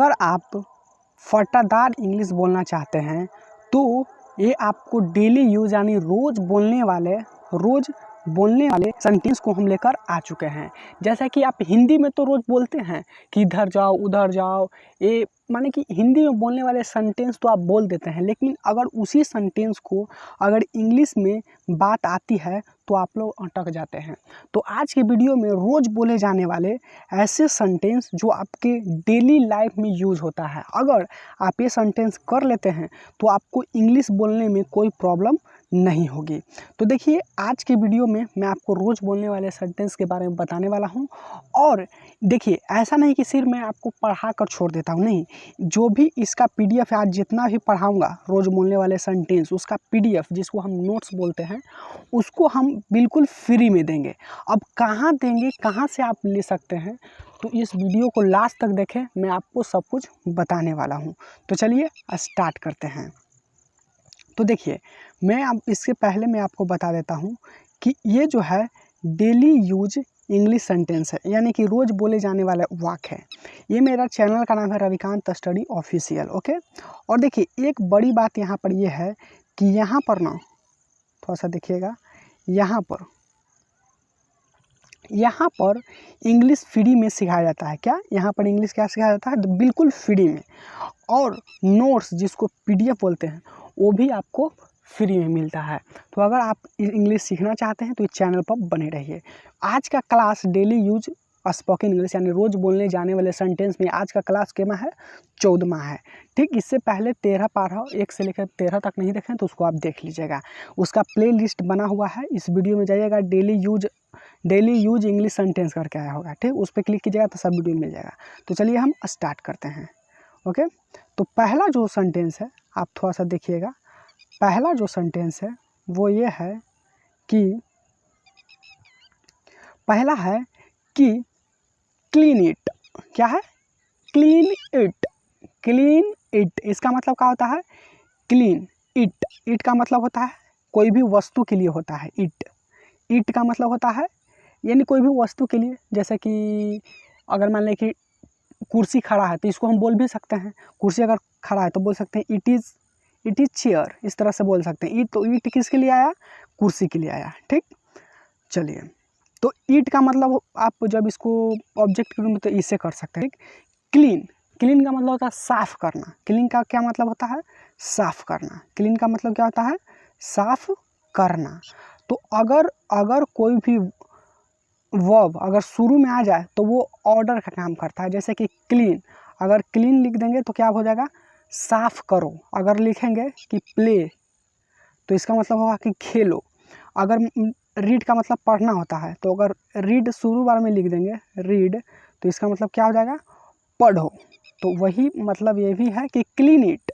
अगर आप फटादार इंग्लिश बोलना चाहते हैं तो ये आपको डेली यूज यानी रोज़ बोलने वाले सेंटेंस को हम लेकर आ चुके हैं। जैसा कि आप हिंदी में तो रोज़ बोलते हैं कि इधर जाओ उधर जाओ, ये माने कि हिंदी में बोलने वाले सेंटेंस तो आप बोल देते हैं, लेकिन अगर उसी सेंटेंस को अगर इंग्लिश में बात आती है तो आप लोग अटक जाते हैं। तो आज के वीडियो में रोज़ बोले जाने वाले ऐसे सेंटेंस जो आपके डेली लाइफ में यूज़ होता है, अगर आप ये सेंटेंस कर लेते हैं तो आपको इंग्लिश बोलने में कोई प्रॉब्लम नहीं होगी। तो देखिए, आज के वीडियो में मैं आपको रोज़ बोलने वाले सेंटेंस के बारे में बताने वाला हूं। और देखिए, ऐसा नहीं कि सिर्फ मैं आपको पढ़ा कर छोड़ देता हूं, नहीं, जो भी इसका पीडीएफ है, आज जितना भी पढ़ाऊंगा रोज़ बोलने वाले सेंटेंस, उसका पीडीएफ जिसको हम नोट्स बोलते हैं, उसको हम बिल्कुल फ्री में देंगे। अब कहाँ देंगे, कहाँ से आप ले सकते हैं, तो इस वीडियो को लास्ट तक देखें, मैं आपको सब कुछ बताने वाला हूँ। तो चलिए स्टार्ट करते हैं। तो देखिए, मैं अब इसके पहले मैं आपको बता देता हूँ कि ये जो है डेली यूज इंग्लिश सेंटेंस है, यानी कि रोज़ बोले जाने वाला वाक्य है। ये मेरा चैनल का नाम है रविकांत स्टडी ऑफिशियल, ओके। और देखिए, एक बड़ी बात यहाँ पर ये है कि यहाँ पर ना थोड़ा सा देखिएगा, यहाँ पर इंग्लिश फ्री में सिखाया जाता है। क्या यहाँ पर इंग्लिश क्या सिखाया जाता है? तो बिल्कुल फ्री में। और नोट्स जिसको पीडीएफ बोलते हैं वो भी आपको फ्री में मिलता है। तो अगर आप इंग्लिश सीखना चाहते हैं तो इस चैनल पर बने रहिए। आज का class daily use spoken English यानी रोज़ बोलने जाने वाले सेंटेंस में आज का क्लास केमा है 14वां है, ठीक। इससे पहले 13 पारा 1 से लेकर 13 तक नहीं देखें तो उसको आप देख लीजिएगा, उसका प्ले लिस्ट बना हुआ है। इस वीडियो में जाइएगा, डेली यूज इंग्लिश सेंटेंस करके आया होगा, ठीक। उस पर क्लिक कीजिएगा तो सब वीडियो मिल जाएगा। तो चलिए हम स्टार्ट करते हैं, ओके। तो पहला जो सेंटेंस है आप थोड़ा सा देखिएगा। पहला जो सेंटेंस है वो ये है कि पहला है कि क्लीन इट। क्या है? Clean it. क्लीन इट इसका मतलब क्या होता है? Clean it. इट का मतलब होता है कोई भी वस्तु के लिए होता है। इट का मतलब होता है यानी कोई भी वस्तु के लिए। जैसे कि अगर मान लें कि कुर्सी खड़ा है तो इसको हम बोल भी सकते हैं, कुर्सी अगर खड़ा है तो बोल सकते हैं इट इज़ चेयर, इस तरह से बोल सकते हैं। तो ईट किसके लिए आया? कुर्सी के लिए आया, ठीक। चलिए, तो ईट का मतलब आप जब इसको ऑब्जेक्ट के रूप में तो इससे कर सकते हैं, ठीक। क्लीन का मतलब होता है साफ करना। क्लीन का क्या मतलब होता है? साफ करना। क्लीन का मतलब क्या होता है? साफ करना। तो अगर कोई भी वर्ब अगर शुरू में आ जाए तो वो ऑर्डर का काम करता है। जैसे कि क्लीन, अगर क्लीन लिख देंगे तो क्या हो जाएगा? साफ करो। अगर लिखेंगे कि प्ले तो इसका मतलब होगा कि खेलो। अगर रीड का मतलब पढ़ना होता है तो अगर रीड शुरू बार में लिख देंगे रीड तो इसका मतलब क्या हो जाएगा? पढ़ो। तो वही मतलब ये भी है कि क्लीन इट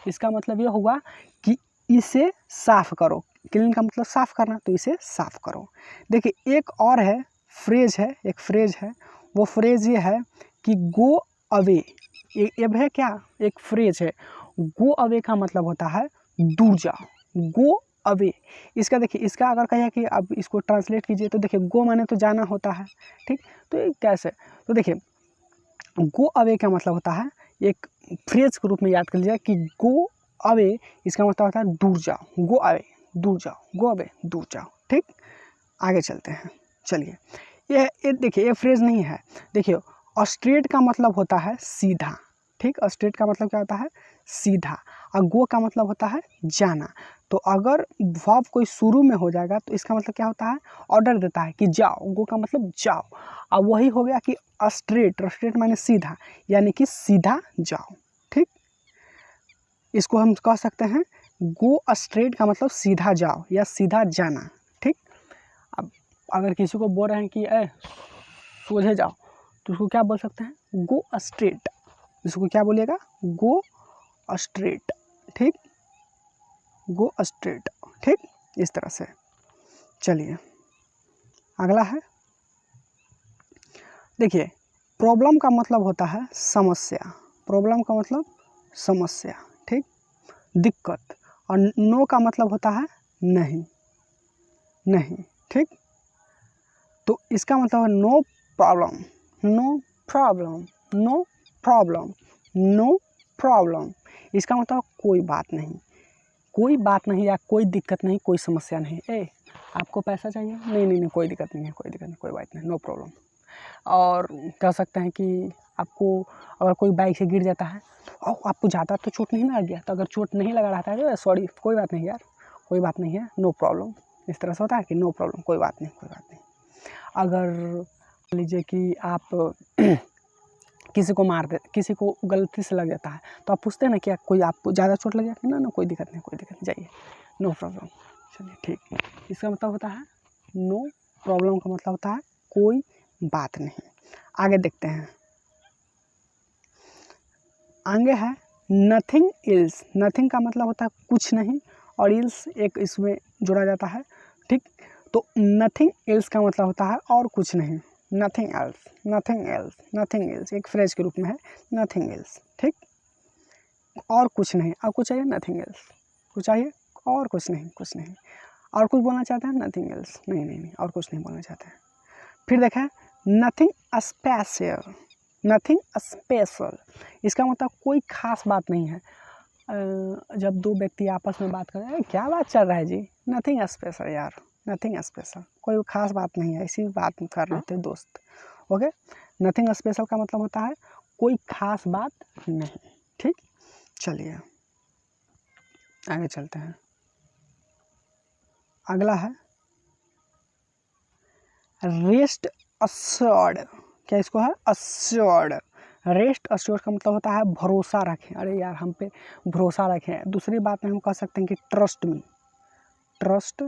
इसका मतलब ये हुआ कि इसे साफ करो। क्लीन का मतलब साफ करना, तो इसे साफ करो। देखिए, एक और है फ्रेज है, वो फ्रेज ये है कि गो अवे। ये है क्या? एक फ्रेज है। गो अवे का मतलब होता है दूर जाओ। गो अवे इसका देखिए, इसका अगर कहिए कि अब इसको ट्रांसलेट कीजिए तो देखिए, गो माने तो जाना होता है, ठीक। तो ये कैसे? तो देखिए, गो अवे का मतलब होता है, एक फ्रेज के रूप में याद कर लीजिए कि गो अवे इसका मतलब होता है दूर जाओ। गो अवे दूर जाओ, गो अवे दूर जाओ, ठीक। आगे चलते हैं। चलिए, ये देखिए, ये फ्रेज नहीं है। देखिए, स्ट्रेट का मतलब होता है सीधा, ठीक। स्ट्रेट का मतलब क्या होता है? सीधा। और गो का मतलब होता है जाना। तो अगर वर्ब कोई शुरू में हो जाएगा तो इसका मतलब क्या होता है? ऑर्डर देता है कि जाओ। गो का मतलब जाओ। अब वही हो गया कि स्ट्रेट माने सीधा, यानी कि सीधा जाओ, ठीक। इसको हम कह सकते हैं गो स्ट्रेट का मतलब सीधा जाओ या सीधा जाना, ठीक। अब अगर किसी को बोल रहे हैं कि सोझे जाओ तो उसको क्या बोल सकते हैं? Go straight. इसको क्या बोलिएगा? गो स्ट्रेट, ठीक। गो स्ट्रेट, ठीक। इस तरह से। चलिए, अगला है, देखिए, प्रॉब्लम का मतलब होता है समस्या। प्रॉब्लम का मतलब समस्या, ठीक, दिक्कत। और नो का मतलब होता है नहीं, ठीक। तो इसका मतलब है no problem, no problem, no problem इसका मतलब कोई बात नहीं, कोई बात नहीं या कोई दिक्कत नहीं, कोई समस्या नहीं। आपको पैसा चाहिए? नहीं नहीं नहीं, कोई दिक्कत नहीं है, कोई दिक्कत नहीं, कोई बात नहीं, नो प्रॉब्लम। और कह सकते हैं कि आपको अगर कोई बाइक से गिर जाता है और आपको ज़्यादा तो चोट नहीं लग गया, तो अगर चोट नहीं लगा रहता है तो सॉरी, कोई बात नहीं यार, कोई बात नहीं है, नो प्रॉब्लम। इस तरह से होता है कि नो प्रॉब्लम, कोई बात नहीं, कोई बात नहीं। अगर लीजिए कि आप किसी को मार दे, किसी को गलती से लग जाता है, तो आप पूछते हैं ना क्या कोई आपको ज़्यादा चोट लग गया? ना ना, कोई दिक्कत नहीं, कोई दिक्कत नहीं, जाइए, नो प्रॉब्लम। चलिए ठीक, इसका मतलब होता है नो प्रॉब्लम का मतलब होता है कोई बात नहीं। आगे देखते हैं, आगे है नथिंग इल्स। नथिंग का मतलब होता है कुछ नहीं, और इल्स एक इसमें जोड़ा जाता है, ठीक। तो नथिंग इल्स का मतलब होता है और कुछ नहीं, nothing else, nothing else, nothing else एक फ्रेज के रूप में है, नथिंग एल्स, ठीक। और कुछ नहीं, आपको चाहिए नथिंग एल्स, कुछ चाहिए और कुछ नहीं, कुछ नहीं। और कुछ बोलना चाहते हैं? नथिंग एल्स, नहीं नहीं नहीं, और कुछ नहीं बोलना चाहते हैं। फिर देखें नथिंग स्पेशल, नथिंग स्पेशल इसका मतलब कोई खास बात नहीं है। जब दो व्यक्ति आपस में बात कर रहे हैं, क्या बात चल रहा है जी? नथिंग स्पेशल यार, नथिंग स्पेशल, कोई खास बात नहीं है, ऐसी बात कर रहे थे दोस्त। ओके, नथिंग स्पेशल का मतलब होता है कोई खास बात नहीं, ठीक। चलिए आगे चलते हैं, अगला है रेस्ट अस्योर्ड। क्या इसको है? अस्योर्ड। रेस्ट अस्योर्ड का मतलब होता है भरोसा रखें, अरे यार हम पे भरोसा रखें। दूसरी बात में हम कह सकते हैं कि trust me, trust,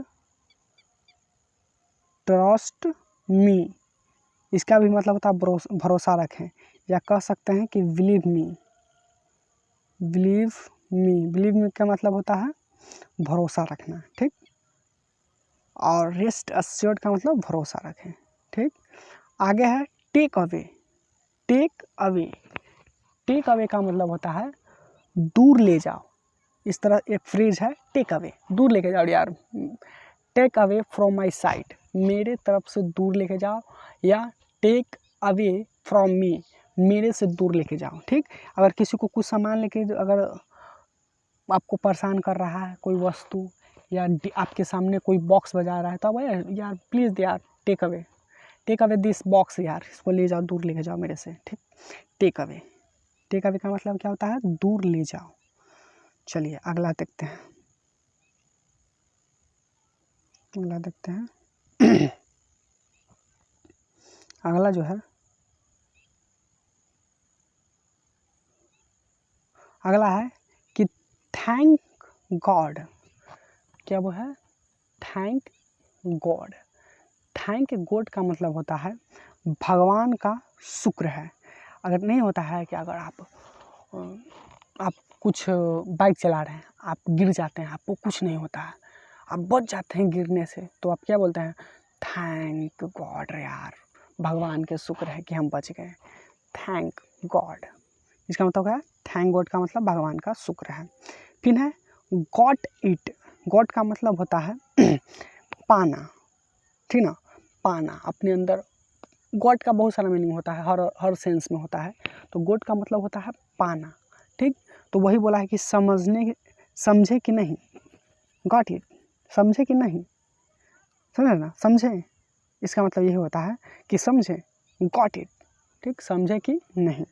trust me इसका भी मतलब होता है भरोसा रखें। या कह सकते हैं कि believe me, believe me, believe me का मतलब होता है भरोसा रखना, ठीक। और रेस्ट अस्योर्ड का मतलब भरोसा रखें, ठीक। आगे है take away. Take away, take away का मतलब होता है दूर ले जाओ। इस तरह एक फ्रेज है, टेक अवे, दूर लेके जाओ यार, take away from my side, मेरे तरफ से दूर लेके जाओ। या टेक अवे फ्रॉम मी, मेरे से दूर लेके जाओ, ठीक। अगर किसी को कुछ सामान लेके, अगर आपको परेशान कर रहा है कोई वस्तु, या आपके सामने कोई बॉक्स बजा रहा है, तो अब यार प्लीज़ यार टेक अवे दिस बॉक्स, यार इसको ले जाओ, दूर लेके जाओ मेरे से, ठीक। टेक अवे, टेक अवे का मतलब क्या होता है? दूर ले जाओ। चलिए अगला देखते हैं, अगला देखते हैं अगला जो है, अगला है कि थैंक गॉड। क्या वो है? Thank God. थैंक गॉड का मतलब होता है भगवान का शुक्र है। अगर नहीं होता है कि अगर आप कुछ बाइक चला रहे हैं, आप गिर जाते हैं, आपको कुछ नहीं होता है, आप बच जाते हैं गिरने से, तो आप क्या बोलते हैं? थैंक गॉड यार, भगवान के शुक्र है कि हम बच गए, थैंक गॉड। इसका मतलब क्या है? थैंक गॉड का मतलब भगवान का शुक्र है। फिर है गॉट इट। गॉट का मतलब होता है पाना, ठीक ना, पाना अपने अंदर। गॉड का बहुत सारा मीनिंग होता है, हर सेंस में होता है। तो गॉड का मतलब होता है पाना, ठीक। तो वही बोला है कि समझे कि नहीं, गॉट इट, समझे कि नहीं, समझे ना, समझे, इसका मतलब यही होता है कि समझे, गॉट इट, ठीक, समझे कि नहीं।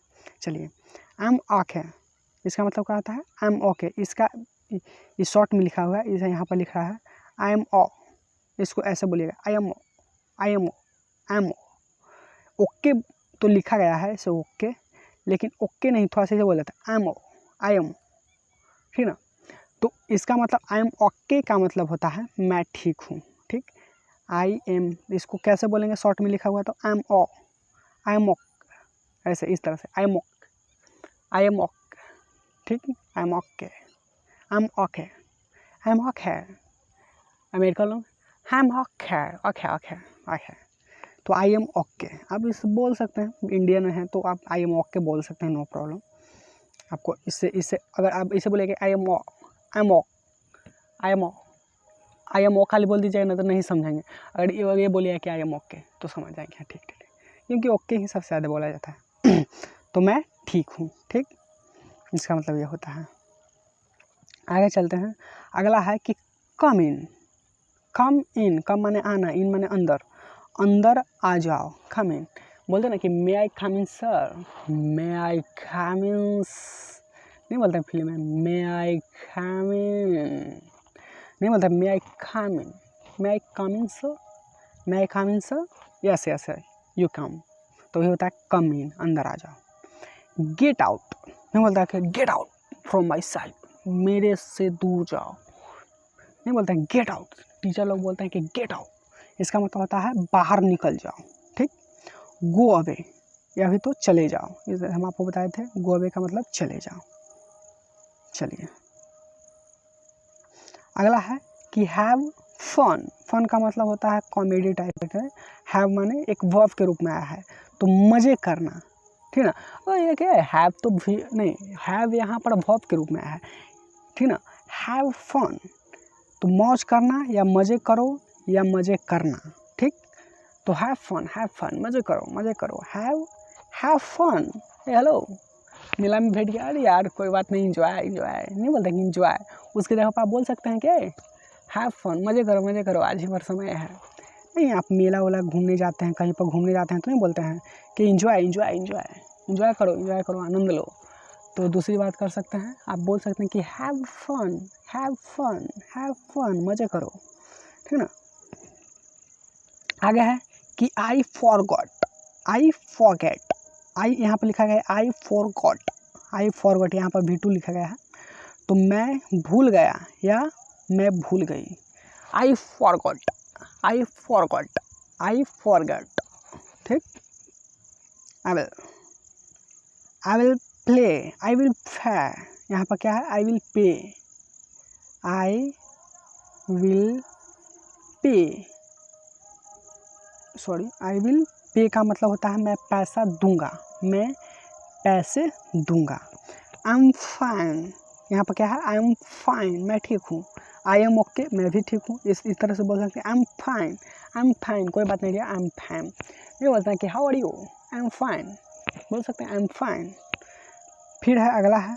चलिए आई एम ओके, इसका मतलब क्या होता है? आई एम ओके। इसका इस शॉर्ट में लिखा हुआ है, इसे यहाँ पर लिखा है आई एम ओ, इसको ऐसे बोलिएगा I am O, I am O, I am O. Okay तो लिखा गया है इसे ओके, लेकिन ओके नहीं, थोड़ा सा इसे बोल जाता है आई एम ओ, आई एम, ठीक ना। तो इसका मतलब आई एम ओके का मतलब होता है मैं ठीक हूँ, ठीक। आई एम, इसको कैसे बोलेंगे? शॉर्ट में लिखा हुआ है तो I am O, I am oak, ऐसे इस तरह से I am oak, I am oak, ठीक। I am okay, I am okay, I am okay. American लोग I am okay, okay okay okay, तो आई एम ओके आप इसे बोल सकते हैं। इंडियन में है तो आप आई एम ओके बोल सकते हैं, नो प्रॉब्लम। आपको इससे अगर आप इसे बोलेंगे I am O, I am O, I am O, I am O खाली बोल दीजिएगा ना तो नहीं समझेंगे। अगर ये बोलिए कि आई एम ओके तो समझ जाएंगे, ठीक ठीक, क्योंकि ओके ही सबसे ज़्यादा बोला जाता है तो मैं ठीक हूँ। ठीक, इसका मतलब ये होता है। आगे चलते हैं। अगला है कि कम इन। कम इन, कम माने आना, इन माने अंदर, अंदर आ जाओ। कम इन बोलते ना कि मे I come in sir, may I come in, नहीं बोलते फिल्म में मे आई कम इन, नहीं बोलते may I come in, may I come in sir, may I come in sir, yes yes you come, तो ये होता है कम इन, अंदर आ जाओ। गेट आउट नहीं बोलता कि get out from my side, मेरे से दूर जाओ, नहीं बोलते हैं गेट आउट। टीचर लोग बोलते हैं कि गेट आउट, इसका मतलब होता है बाहर निकल जाओ। ठीक, गो अवे, या भी तो चले जाओ, हम आपको बताए थे गो अवे का मतलब चले जाओ। चलिए अगला है कि हैव फन। फन का मतलब होता है कॉमेडी टाइप का। हैव माने एक वर्ब के रूप में आया है, तो मज़े करना। ठीक ना, और ये क्या है, हैव तो भी नहीं, हैव यहाँ पर वर्ब के रूप में आया है। ठीक ना, हैव फन तो मौज करना या मज़े करो या मज़े करना। ठीक, तो हैव फन, मज़े करो, मज़े करो, हैव फन। हेलो, मेला में भेट गया, अरे यार कोई बात नहीं, इंजॉय नहीं बोलते कि इंजॉय, उसके जगह पर आप बोल सकते हैं कि हैव फन, मज़े करो, मज़े करो, आज ही भर समय है। नहीं, आप मेला वेला घूमने जाते हैं, कहीं पर घूमने जाते हैं तो नहीं बोलते हैं कि इंजॉय करो, आनंद लो। तो दूसरी बात कर सकते हैं, आप बोल सकते हैं कि हैव फन, मज़े करो। ठीक ना, आगे है कि आई फॉरगॉट, आई यहाँ पर लिखा गया है आई फॉरगॉट, यहाँ पर V2 लिखा गया है, तो मैं भूल गया या मैं भूल गई। I forgot. ठीक, I will play, I will pay, यहाँ पर क्या है, आई विल पे का मतलब होता है मैं पैसा दूंगा, मैं पैसे दूंगा। आई एम फाइन, यहाँ पर क्या है, आई एम फाइन, मैं ठीक हूँ। आई एम ओके, मैं भी ठीक हूँ। इस तरह से बोल सकते हैं आई एम फाइन, कोई बात नहीं, आई एम फाइन। ये बोलते हैं कि how are you, I am fine, बोल सकते हैं आई एम फाइन। फिर है अगला है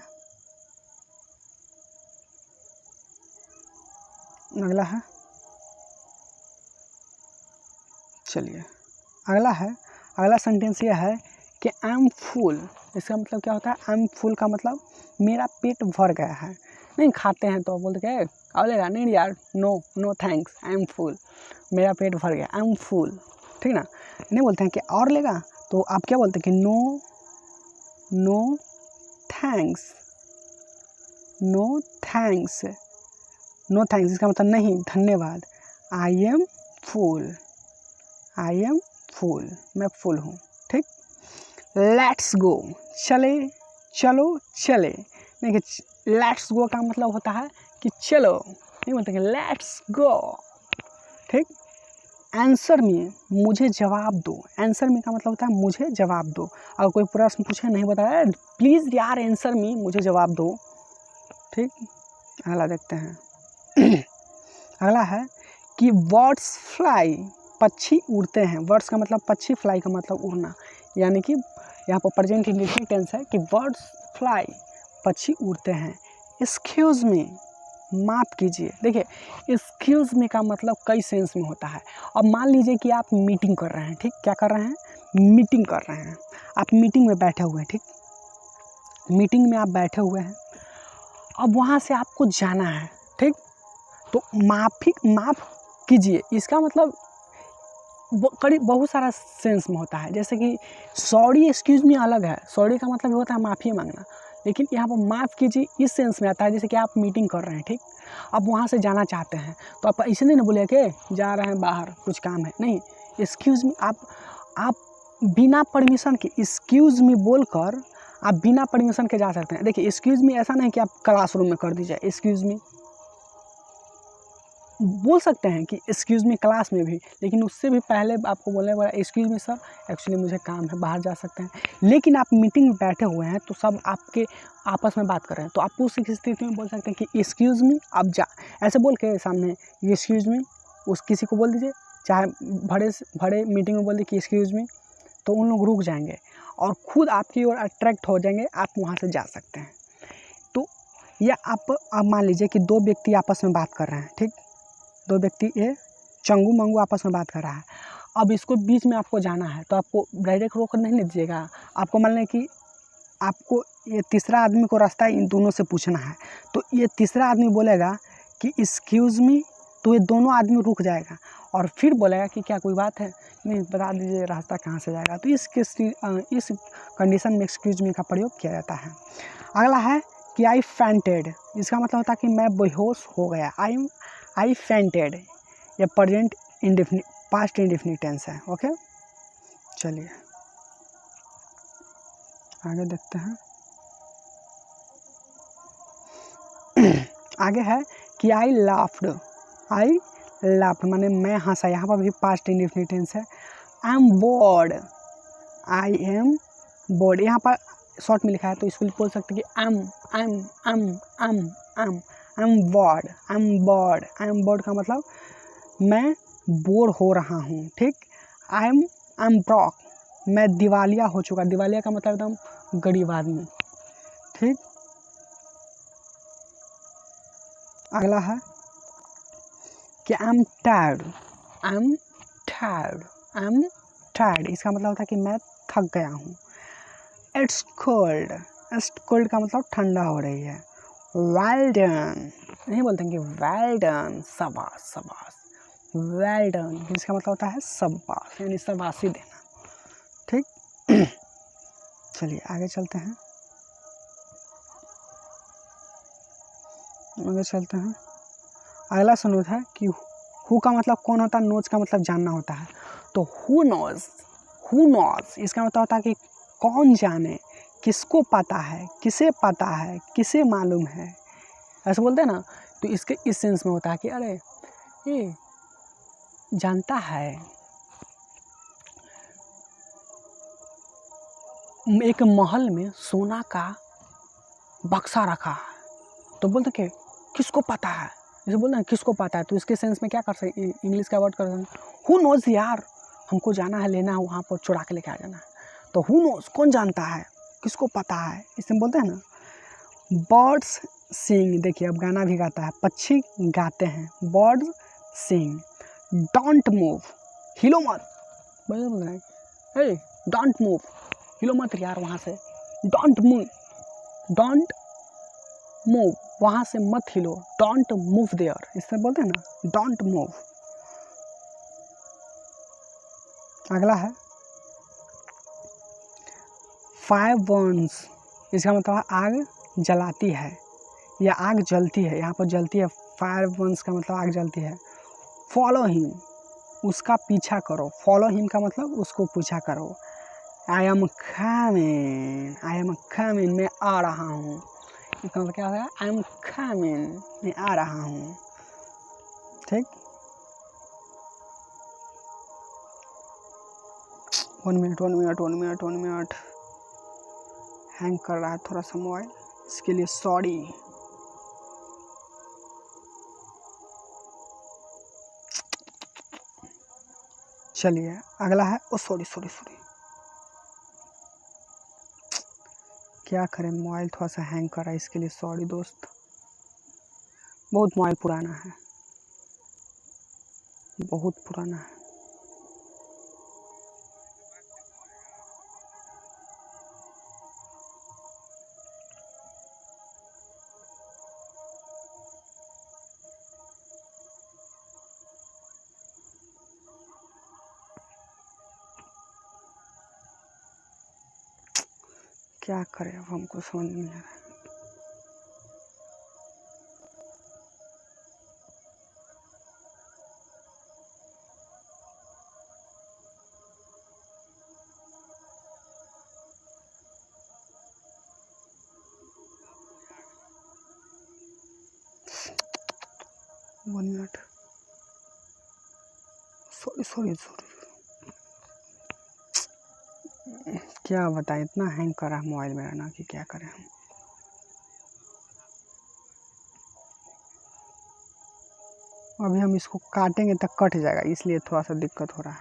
चलिए अगला सेंटेंस ये है कि आई एम फुल। इसका मतलब क्या होता है, आई एम फुल का मतलब मेरा पेट भर गया है। नहीं खाते हैं तो बोलते क्या और लेगा, नहीं यार, no thanks, I am full, मेरा पेट भर गया, आई एम फुल। ठीक ना, नहीं बोलते हैं कि और लेगा, तो आप क्या बोलते हैं कि नो थैंक्स, इसका मतलब नहीं, धन्यवाद। आई एम फुल, मैं फुल हूँ। ठीक, लेट्स गो, चले। देखिए, लेट्स गो का मतलब होता है कि चलो, नहीं बोलते कि लेट्स गो। ठीक, आंसर मी, मुझे जवाब दो। आंसर मी का मतलब होता है मुझे जवाब दो। अगर कोई प्रश्न पूछे नहीं बताया, प्लीज़ यार आंसर मी, मुझे जवाब दो। ठीक, अगला देखते हैं। अगला है कि बर्ड्स फ्लाई, पक्षी उड़ते हैं। बर्ड्स का मतलब पक्षी, फ्लाई का मतलब उड़ना, यानी कि यहाँ पर प्रेजेंट इंडेफिनिट टेंस है कि बर्ड्स फ्लाई, पक्षी उड़ते हैं। एक्सक्यूज़ मी, माफ़ कीजिए। देखिए, एक्सक्यूज़ मी का मतलब कई सेंस में होता है। अब मान लीजिए कि आप मीटिंग कर रहे हैं। ठीक, क्या कर रहे हैं, मीटिंग कर रहे हैं। आप मीटिंग में बैठे हुए हैं। ठीक, मीटिंग में आप बैठे हुए हैं, अब वहाँ से आपको जाना है। ठीक, तो माफ़ कीजिए, इसका मतलब करीब बहुत सारा सेंस में होता है। जैसे कि सॉरी एक्सक्यूज़ मी अलग है, सॉरी का मतलब होता है माफ़ी मांगना, लेकिन यहाँ पर माफ़ कीजिए इस सेंस में आता है। जैसे कि आप मीटिंग कर रहे हैं, ठीक, आप वहाँ से जाना चाहते हैं, तो आप ऐसे नहीं ना बोले कि जा रहे हैं बाहर, कुछ काम है, नहीं, एक्सक्यूज़ मी, आप बिना परमिशन के एक्सक्यूज़ मी बोलकर आप बिना परमिशन के जा सकते हैं। देखिए, एक्सक्यूज़ मी ऐसा नहीं कि आप क्लासरूम में कर दीजिए एक्सक्यूज़ मी, बोल सकते हैं कि एक्सक्यूज़ मी क्लास में भी, लेकिन उससे भी पहले आपको बोलने वाला एक्सक्यूज़ मी सर, एक्चुअली मुझे काम है, बाहर जा सकते हैं। लेकिन आप मीटिंग में बैठे हुए हैं, तो सब आपके आपस में बात कर रहे हैं, तो आप उस स्थिति में बोल सकते हैं कि एक्सक्यूज़ मी, आप जा, ऐसे बोल के सामने एक्सक्यूज़ मी उस किसी को बोल दीजिए, चाहे बड़े मीटिंग में बोल दीजिए कि एक्सक्यूज़ मी, तो उन लोग रुक जाएंगे। और खुद आपकी ओर अट्रैक्ट हो जाएंगे, आप वहाँ से जा सकते हैं। तो या आप मान लीजिए कि दो व्यक्ति आपस में बात कर रहे हैं, ठीक, दो व्यक्ति ये चंगू मंगू आपस में बात कर रहा है। अब इसको बीच में आपको जाना है तो आपको डायरेक्ट रोक नहीं दीजिएगा, आपको मान लें कि आपको ये तीसरा आदमी को रास्ता इन दोनों से पूछना है, तो ये तीसरा आदमी बोलेगा कि एक्सक्यूज़ मी, तो ये दोनों आदमी रुक जाएगा और फिर बोलेगा कि क्या कोई बात है, नहीं बता दीजिए रास्ता कहाँ से जाएगा। तो इस कंडीशन में एक्सक्यूज़ मी का प्रयोग किया जाता है। अगला है कि आई फेंटेड, इसका मतलब होता है कि मैं बेहोश हो गया। आई फेंटेड ये present indefinite past indefinite tense है। ओके, चलिए आगे देखते हैं। आगे है कि आई लाफ्ड माने मैं हंसा, यहाँ पर भी पास्ट इंडेफिनिट टेंस है। I am board, I am board, यहाँ पर शॉर्ट में लिखा है तो इसको बोल सकते हैं कि आई एम बोर्ड का मतलब मैं बोर हो रहा हूँ, ठीक। आई एम ब्रॉक, मैं दिवालिया हो चुका, दिवालिया का मतलब एकदम गरीब आदमी, ठीक। अगला है कि आई एम टायर्ड, इसका मतलब होता है कि मैं थक गया हूँ। इट्स कोल्ड का मतलब ठंडा हो रही है। वेल डन, नहीं बोलते हैं कि वेल डन, शाबाश, वेल डन इसका मतलब होता है शाबाश, यानी शाबाशी देना, ठीक। चलिए आगे चलते हैं। अगला सुनो है कि हु का मतलब कौन होता है, नोज का मतलब जानना होता है। तो हु नोज इसका मतलब होता है कि कौन जाने, किसको पता है, किसे मालूम है, ऐसे बोलते हैं ना। तो इसके इस सेंस में होता है कि अरे ये जानता है। एक महल में सोना का बक्सा रखा है, तो बोलते कि किसको पता है, जैसे बोलते हैं किसको पता है, तो इसके सेंस में क्या कर सकते, इंग्लिश का वर्ड कर सकते हैं हु नोज, यार हमको जाना है, लेना है, वहाँ पर चुरा के लेके आ जाना है। तो हु नोज कौन जानता है, किसको पता है, इसमें बोलते हैं ना। बर्ड्स सिंग, देखिए अब गाना भी गाता है, पक्षी गाते हैं। बर्ड्स सिंग, डोंट मूव, हिलो मत, बोल रहे हैं हे डोंट मूव, हिलो मत यार वहाँ से, डोंट मूव वहाँ से मत हिलो, डोंट मूव देयर, इसमें बोलते हैं ना डोंट मूव। अगला है फायर बर्न्स, इसका मतलब है आग जलाती है या आग जलती है, यहाँ पर जलती है। फायर बर्न्स का मतलब आग जलती है। फॉलो हिम, उसका पीछा करो, फॉलो हिम का मतलब उसको पीछा करो। आई एम कमिंग, मैं आ रहा हूँ, इसका मतलब क्या होगा, आई एम कमिंग, मैं आ रहा हूँ, ठीक। 1 मिनट हैंग कर रहा है थोड़ा सा मोबाइल, इसके लिए सॉरी। चलिए अगला है, ओ सॉरी, क्या करें, मोबाइल थोड़ा सा हैंग कर रहा है, इसके लिए सॉरी दोस्त, बहुत मोबाइल पुराना है, बहुत पुराना है। क्या करें अब, हमको समझ नहीं आ रहा है। वन मिनट, सॉरी, क्या बताएं, इतना हैंग कर रहा है मोबाइल मेरा ना कि क्या करें हम। अभी हम इसको काटेंगे तक कट जाएगा, इसलिए थोड़ा सा दिक्कत हो रहा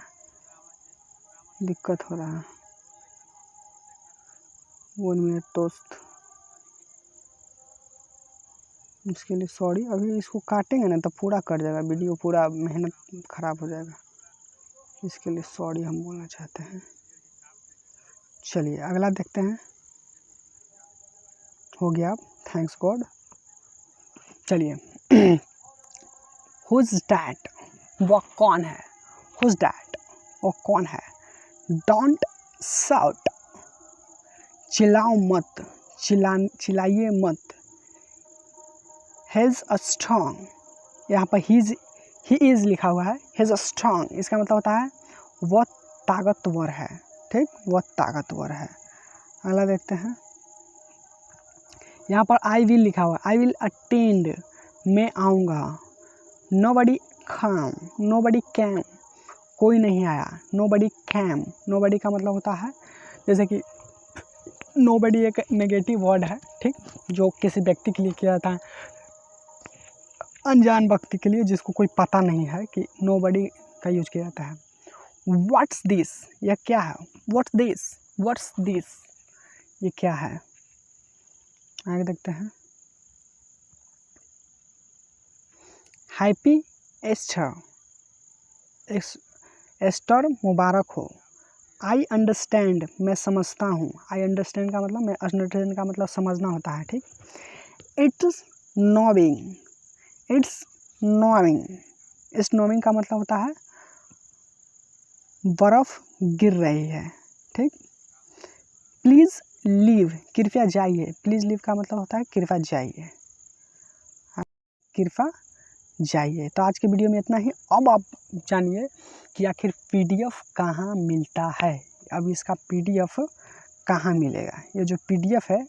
है। 1 मिनट दोस्त, इसके लिए सॉरी। अभी इसको काटेंगे ना तो पूरा कट जाएगा वीडियो, पूरा मेहनत ख़राब हो जाएगा, इसके लिए सॉरी हम बोलना चाहते हैं। चलिए अगला देखते हैं। हो गया, थैंक्स गॉड। चलिए हुज डैट, वो कौन है, हुज डैट वो कौन है। डोंट शाउट, चिल्लाओ मत, चिल्लाइए मत। हेज अ स्ट्रॉन्ग, यहाँ पर ही इज़ लिखा हुआ है, हेज अ स्ट्रॉन्ग इसका मतलब होता है वह ताकतवर है, ठीक, वह ताकतवर है। अगला देखते हैं। यहाँ पर आई विल लिखा हुआ है, आई विल अटेंड मैं आऊँगा। नोबडी कम, नोबडी कैम कोई नहीं आया। नोबडी कैम, नोबडी का मतलब होता है जैसे कि नोबडी एक नेगेटिव वर्ड है, ठीक, जो किसी व्यक्ति के लिए किया जाता है, अनजान व्यक्ति के लिए जिसको कोई पता नहीं है कि नोबडी का यूज किया जाता है। व्हाट्स दिस, यह क्या है। व्हाट्स दिस, व्हाट्स दिस ये क्या है। आगे देखते हैं। हैप्पी एस्टर, एस्टर मुबारक हो। आई अंडरस्टैंड मैं समझता हूँ। आई अंडरस्टैंड का मतलब, मैं अंडरस्टैंड का मतलब समझना होता है, ठीक। इट्स नॉविंग, इट्स नॉविंग, इस नॉविंग का मतलब होता है बर्फ़ गिर रही है, ठीक। प्लीज़ लीव, कृपया जाइए। प्लीज़ लीव का मतलब होता है कृपया जाइए, कृपया जाइए। तो आज के वीडियो में इतना ही। अब आप जानिए कि आखिर पीडीएफ कहाँ मिलता है। अब इसका पीडीएफ कहाँ मिलेगा, ये जो पीडीएफ है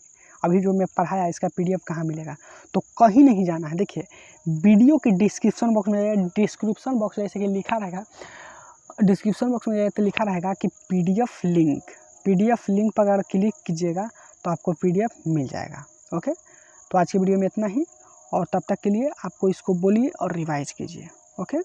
अभी जो मैं पढ़ाया इसका पीडीएफ कहाँ मिलेगा। तो कहीं नहीं जाना है। देखिए वीडियो के डिस्क्रिप्शन बॉक्स में, डिस्क्रिप्शन बॉक्स जैसे कि लिखा रहेगा, डिस्क्रिप्शन बॉक्स में तो लिखा रहेगा कि पीडीएफ लिंक, पीडीएफ लिंक पर अगर क्लिक कीजिएगा तो आपको पीडीएफ मिल जाएगा। ओके, तो आज की वीडियो में इतना ही, और तब तक के लिए आपको इसको बोलिए और रिवाइज कीजिए। ओके।